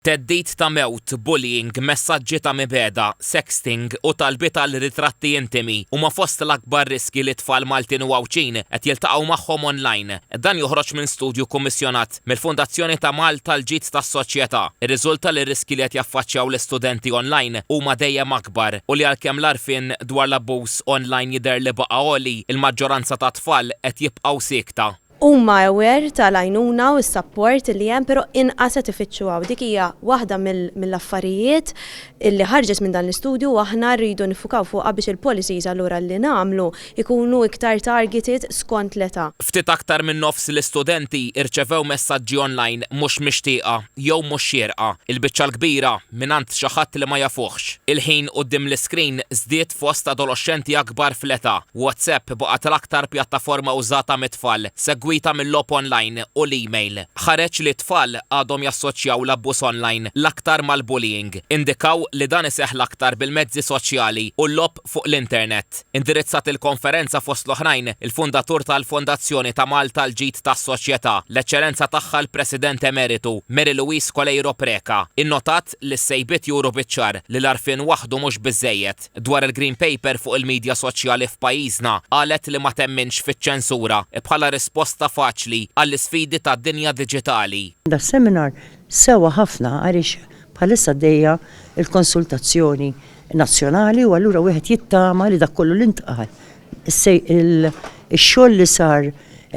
Teddit ta' mewt, bullying, messaġġi ta' mibeda, sexting u talbiet għal ritratti intimi huma fost l-akbar riski li tfal Maltin u Għawċin qed jiltaqgħu magħhom online. Dan joħroġ minn studju kummissjonat mill-Fundazzjoni ta' Malta l-ġid tas-soċjetà. Ir-riżulta li r-riski li qed jaffaċċjaw l-istudenti online huma dejjem akbar u li għalkemm l-arfin dwar l-abbuż online jidher li baqa' għoli, il-maġġoranza ta' tfal qed jibqgħu siekta. Huma aware tal-għajnuna u s-support li hemm però inqas qed ifittxu għaw. Dik hija waħda mill-affarijiet illi ħarġet minn dan l-istudju u aħna rridu nifukaw fuqha biex il-policies allura li nagħmlu ikunu iktar targeted skont l-età. Ftit aktar minn nofs l-istudenti irċevew messaġġi online mhux mixtieqa jew mhux xierqa. Il-biċċa l-kbira mingħand xi ħadd li ma jafuhx. Il-ħin quddiem l-iskrin żdied fost adolescenti akbar fl-età. WhatsApp baqgħet l-aktar pjattaforma użata mit-tfal, segwita mill-logħob online u l-email. Ħareġ li tfal għadhom jassoċjaw l-abbuż online l-aktar mal-bullying. Indikaw li dan iseħħ l-aktar bil-mezzi soċjali u l-logħob fuq l-internet. Indirizzat il-konferenza fost l-oħrajn il-fundatur tal-Fondazzjoni ta' Malta l-ġid tas-soċjetà, l-eċċellenza tagħha l-President Emeritu Mary Louise Colejro Preca. Innotat li s-sejbiet juru biċ-ċar li l-arfin waħdu mhux biżżejjed. Dwar il-Green Paper fuq il-medja soċjali f'pajjiżna qalet li ma temminx fiċ-ċensura bħala risposta faċli għall-isfidi tad-dinja diġitali. Da seminar sewa ħafna għaliex bħalissa dejja il-konsultazzjoni nazzjonali u allura wieħed jittama li dak kollu l-intqal. Ix-xogħol li sar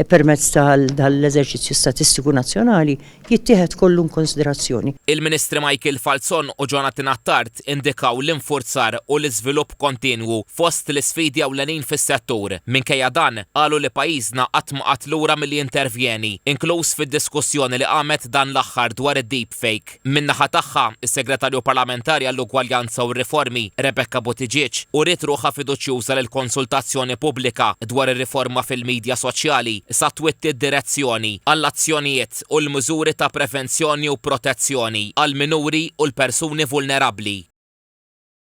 permezz tal-eżerċizzju statistiku nazzjonali jittieħed kollu konsiderazzjoni. Il-Ministri Michael Falzon u Jonathan Attard indikaw l-infurzar u l-iżvilupp kontinwu fost l-isfidi ewlenin fis-settur. Minkejja dan qalu li pajjiżna qatt ma qatt lura milli intervjeni, inkluż fid-diskussjoni li qamet dan l-aħħar dwar id-deepfake. Min-naħa tagħha, is-Segretarju Parlamentari għall-Ugwaljanza u r-Riformi Rebecca Buttigieg uriet ruħha fiduċjuża lil konsultazzjoni pubblika dwar ir-riforma fil-medja soċjali sa twitti d-direzzjoni għall-azzjonijiet u l-miżuri ta' prevenzjoni u protezzjoni għal minuri u l-persuni vulnerabbli.